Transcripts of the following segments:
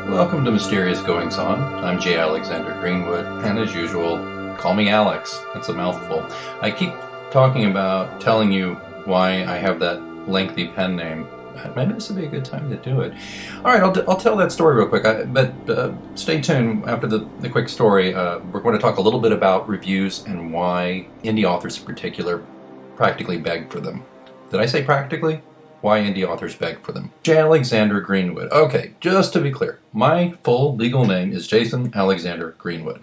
Welcome to Mysterious Goings On. I'm J. Alexander Greenwood, and as usual, call me Alex. That's a mouthful. I keep telling you why I have that lengthy pen name. Maybe this would be a good time to do it. All right, I'll tell that story real quick, but stay tuned after the quick story. We're going to talk a little bit about reviews and why indie authors in particular practically beg for them. Did I say practically? Why indie authors beg for them. J. Alexander Greenwood. Okay, just to be clear, my full legal name is Jason Alexander Greenwood.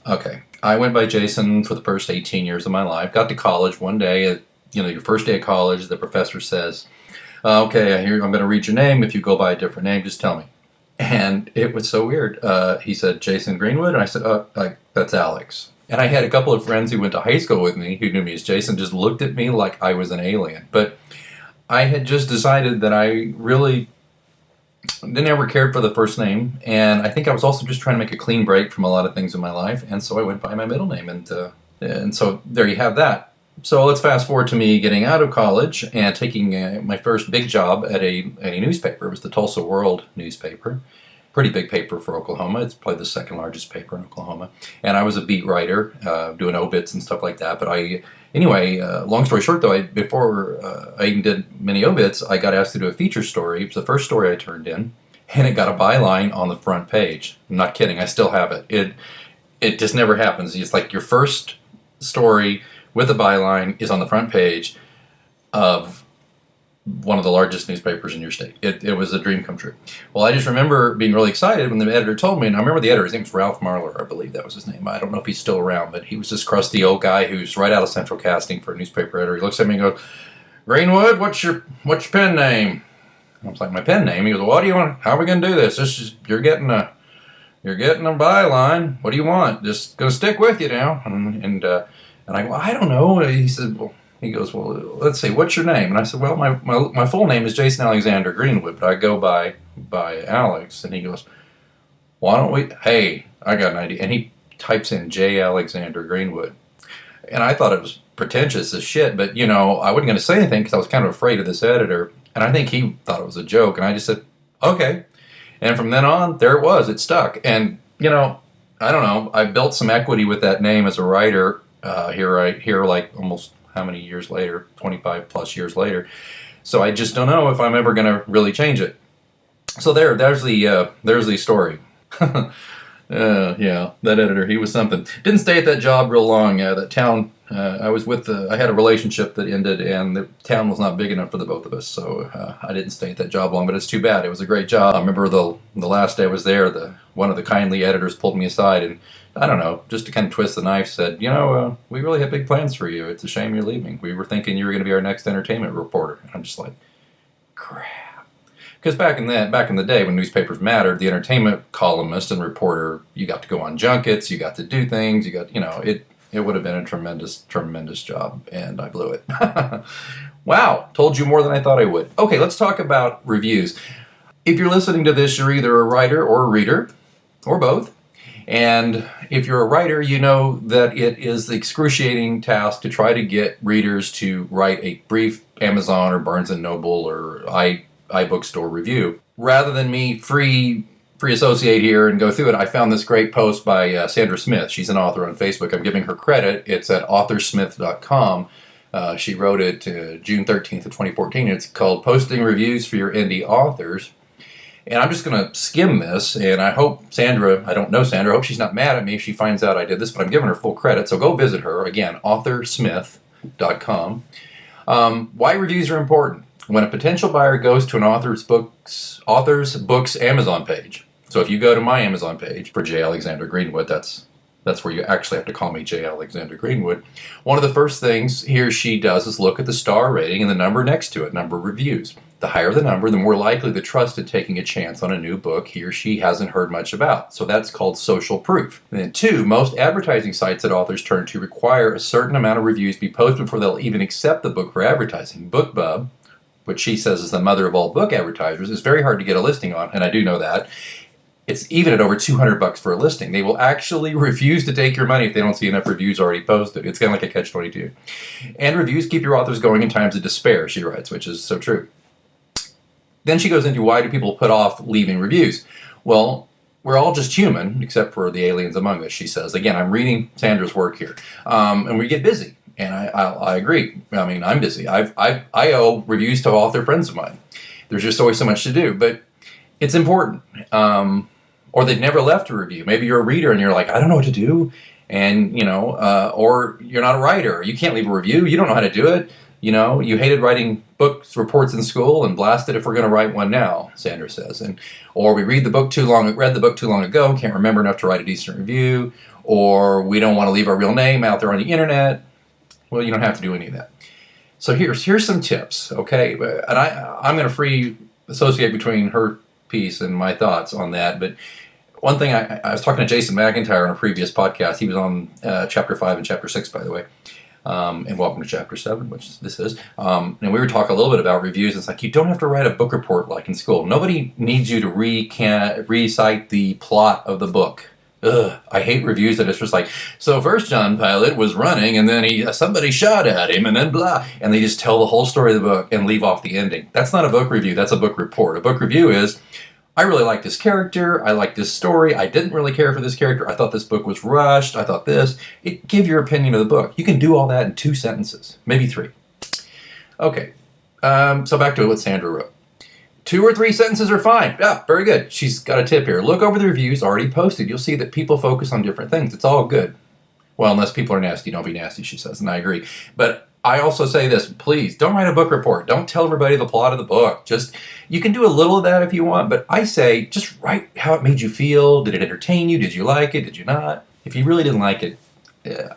Okay, I went by Jason for the first 18 years of my life. Got to college one day, your first day of college, the professor says, okay, I'm going to read your name. If you go by a different name, just tell me. And it was so weird. He said, Jason Greenwood, and I said, that's Alex. And I had a couple of friends who went to high school with me who knew me as Jason, just looked at me like I was an alien. But I had just decided that I really didn't ever care for the first name, and I think I was also just trying to make a clean break from a lot of things in my life, and so I went by my middle name, and so there you have that. So let's fast forward to me getting out of college and taking my first big job at a newspaper. It was the Tulsa World newspaper. Pretty big paper for Oklahoma. It's probably the second largest paper in Oklahoma. And I was a beat writer, doing obits and stuff like that. But anyway, long story short though, before I even did many obits, I got asked to do a feature story. It was the first story I turned in, and it got a byline on the front page. I'm not kidding, I still have it. It just never happens. It's like your first story with a byline is on the front page of one of the largest newspapers in your state. It was a dream come true. Well, I just remember being really excited when the editor told me, and I remember the editor, his name was Ralph Marler, I believe that was his name. I don't know if he's still around, but he was this crusty old guy who's right out of central casting for a newspaper editor. He looks at me and goes, Greenwood, what's your pen name? I was like, my pen name? He goes, well, what do you want? How are we going to do this? You're getting a byline. What do you want? Just going to stick with you now. And I go, I don't know. He goes, well, let's see, what's your name? And I said, well, my full name is Jason Alexander Greenwood, but I go by Alex. And he goes, why don't we, hey, I got an idea. And he types in J. Alexander Greenwood. And I thought it was pretentious as shit, but, I wasn't going to say anything because I was kind of afraid of this editor. And I think he thought it was a joke. And I just said, okay. And from then on, there it was. It stuck. And, I don't know. I built some equity with that name as a writer here like almost how many years later, 25 plus years later. So I just don't know if I'm ever going to really change it. So there's the story. Yeah, that editor, he was something. Didn't stay at that job real long. That town, I had a relationship that ended, and the town was not big enough for the both of us. So I didn't stay at that job long, but it's too bad. It was a great job. I remember the last day I was there, one of the kindly editors pulled me aside and, I don't know, just to kind of twist the knife, said, we really have big plans for you. It's a shame you're leaving. We were thinking you were going to be our next entertainment reporter. And I'm just like, crap. Because back in the day when newspapers mattered, the entertainment columnist and reporter, you got to go on junkets, you got to do things, it would have been a tremendous, tremendous job, and I blew it. Wow, told you more than I thought I would. Okay, let's talk about reviews. If you're listening to this, you're either a writer or a reader, or both. And if you're a writer, you know that it is the excruciating task to try to get readers to write a brief Amazon or Barnes & Noble or iBookstore review. Rather than me free associate here and go through it, I found this great post by Sandra Smith. She's an author on Facebook. I'm giving her credit. It's at authorsmith.com. She wrote it June 13th of 2014. It's called Posting Reviews for Your Indie Authors. And I'm just going to skim this, and I hope I don't know Sandra, I hope she's not mad at me if she finds out I did this, but I'm giving her full credit, so go visit her. Again, authorsmith.com. Why reviews are important. When a potential buyer goes to an author's books Amazon page, so if you go to my Amazon page for J. Alexander Greenwood, that's That's where you actually have to call me J. Alexander Greenwood. One of the first things he or she does is look at the star rating and the number next to it, number of reviews. The higher the number, the more likely the trust in taking a chance on a new book he or she hasn't heard much about. So that's called social proof. And then 2, most advertising sites that authors turn to require a certain amount of reviews be posted before they'll even accept the book for advertising. BookBub, which she says is the mother of all book advertisers, is very hard to get a listing on, and I do know that. It's even at over $200 for a listing. They will actually refuse to take your money if they don't see enough reviews already posted. It's kind of like a catch-22. And reviews keep your authors going in times of despair, she writes, which is so true. Then she goes into why do people put off leaving reviews? Well, we're all just human, except for the aliens among us, she says. Again, I'm reading Sandra's work here. And we get busy. And I agree. I mean, I'm busy. I owe reviews to author friends of mine. There's just always so much to do. But it's important. Or they've never left a review. Maybe you're a reader and you're like, I don't know what to do. And, or you're not a writer. You can't leave a review. You don't know how to do it. You hated writing books reports in school and blasted if we're going to write one now, Sandra says. Or we read the book too long ago, can't remember enough to write a decent review. Or we don't want to leave our real name out there on the internet. Well, you don't have to do any of that. So here's some tips, okay? And I'm going to free associate between her piece and my thoughts on that, but one thing, I was talking to Jason McIntyre on a previous podcast. He was on Chapter 5 and Chapter 6, by the way. And welcome to Chapter 7, which this is. And we were talking a little bit about reviews. It's like, you don't have to write a book report like in school. Nobody needs you to recite the plot of the book. I hate reviews that it's just like, so first John Pilot was running, and then somebody shot at him, and then blah. And they just tell the whole story of the book and leave off the ending. That's not a book review. That's a book report. A book review is, I really like this character. I like this story. I didn't really care for this character. I thought this book was rushed. I thought this. Give your opinion of the book. You can do all that in 2 sentences, maybe 3. Okay, so back to what Sandra wrote. 2 or 3 sentences are fine. Yeah, very good. She's got a tip here. Look over the reviews already posted. You'll see that people focus on different things. It's all good. Well, unless people are nasty, don't be nasty, she says, and I agree. But I also say this, please, don't write a book report. Don't tell everybody the plot of the book. You can do a little of that if you want, but I say just write how it made you feel. Did it entertain you? Did you like it? Did you not? If you really didn't like it,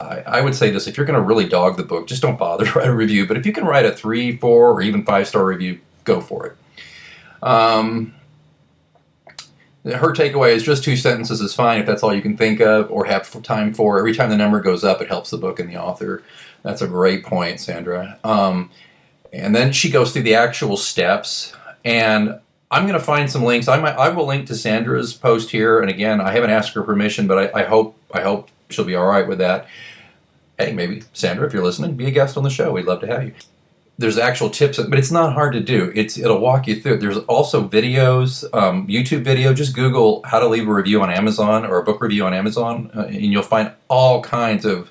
I would say this, if you're going to really dog the book, just don't bother to write a review. But if you can write a 3, 4, or even 5-star review, go for it. Her takeaway is just 2 sentences is fine if that's all you can think of or have time for. Every time the number goes up, it helps the book and the author. That's a great point, Sandra. And then she goes through the actual steps, and I'm going to find some links. I will link to Sandra's post here, and again, I haven't asked her permission, but I hope she'll be all right with that. Hey, maybe, Sandra, if you're listening, be a guest on the show. We'd love to have you. There's actual tips, but it's not hard to do. It'll walk you through it. There's also videos, YouTube video. Just Google how to leave a review on Amazon or a book review on Amazon, and you'll find all kinds of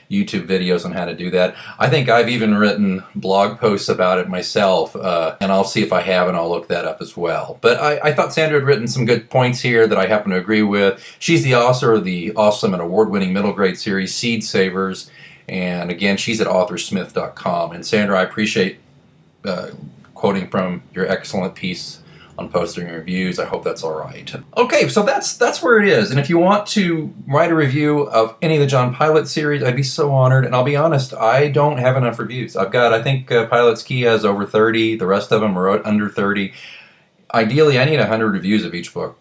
YouTube videos on how to do that. I think I've even written blog posts about it myself, and I'll see if I have, and I'll look that up as well. But I thought Sandra had written some good points here that I happen to agree with. She's the author of the awesome and award-winning middle grade series, Seed Savers. And again, she's at authorsmith.com. And Sandra, I appreciate quoting from your excellent piece on posting reviews. I hope that's all right. Okay, so that's where it is. And if you want to write a review of any of the John Pilot series, I'd be so honored. And I'll be honest, I don't have enough reviews. I think Pilot's Key has over 30. The rest of them are under 30. Ideally, I need 100 reviews of each book.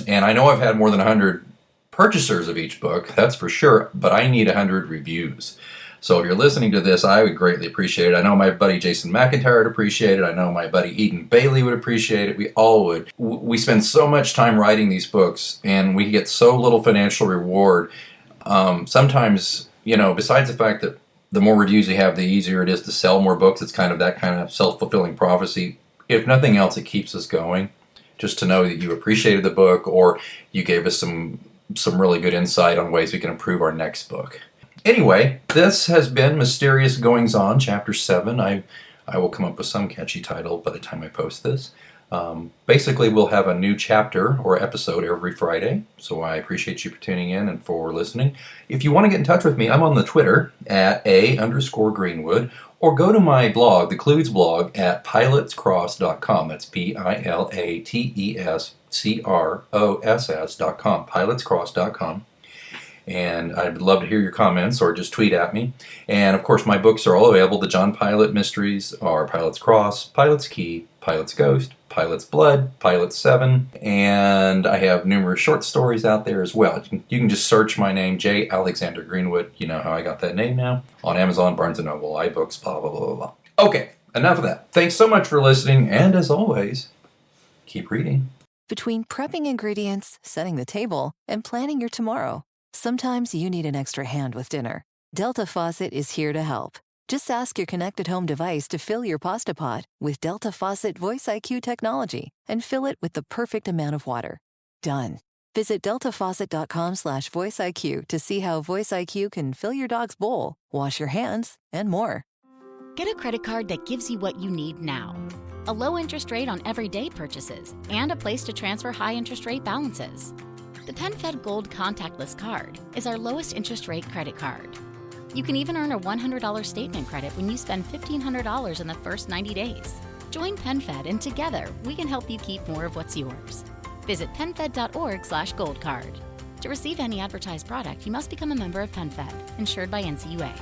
And I know I've had more than 100 purchasers of each book, that's for sure, but I need 100 reviews. So if you're listening to this, I would greatly appreciate it. I know my buddy Jason McIntyre would appreciate it. I know my buddy Eden Bailey would appreciate it. We all would. We spend so much time writing these books, and we get so little financial reward. Sometimes, besides the fact that the more reviews you have, the easier it is to sell more books. It's kind of self-fulfilling prophecy. If nothing else, it keeps us going. Just to know that you appreciated the book, or you gave us some really good insight on ways we can improve our next book. Anyway, this has been Mysterious Goings On, Chapter 7. I will come up with some catchy title by the time I post this. Basically, we'll have a new chapter or episode every Friday, so I appreciate you for tuning in and for listening. If you want to get in touch with me, I'm on the Twitter at @A_Greenwood, or go to my blog, the Clues blog, at pilotscross.com. That's PILATESCROSS.com, pilotscross.com. And I'd love to hear your comments or just tweet at me. And of course, my books are all available. The John Pilot Mysteries are Pilot's Cross, Pilot's Key, Pilot's Ghost, Pilot's Blood, Pilot's 7, and I have numerous short stories out there as well. You can just search my name, J. Alexander Greenwood. You know how I got that name now. On Amazon, Barnes & Noble, iBooks, blah, blah, blah, blah, blah. Okay, enough of that. Thanks so much for listening, and as always, keep reading. Between prepping ingredients, setting the table, and planning your tomorrow, sometimes you need an extra hand with dinner. Delta Faucet is here to help. Just ask your connected home device to fill your pasta pot with Delta Faucet Voice IQ technology and fill it with the perfect amount of water. Done. Visit deltafaucet.com/voiceIQ to see how Voice IQ can fill your dog's bowl, wash your hands, and more. Get a credit card that gives you what you need now. A low interest rate on everyday purchases and a place to transfer high interest rate balances. The PenFed Gold Contactless Card is our lowest interest rate credit card. You can even earn a $100 statement credit when you spend $1,500 in the first 90 days. Join PenFed and together we can help you keep more of what's yours. Visit penfed.org/goldcard. To receive any advertised product, you must become a member of PenFed, insured by NCUA.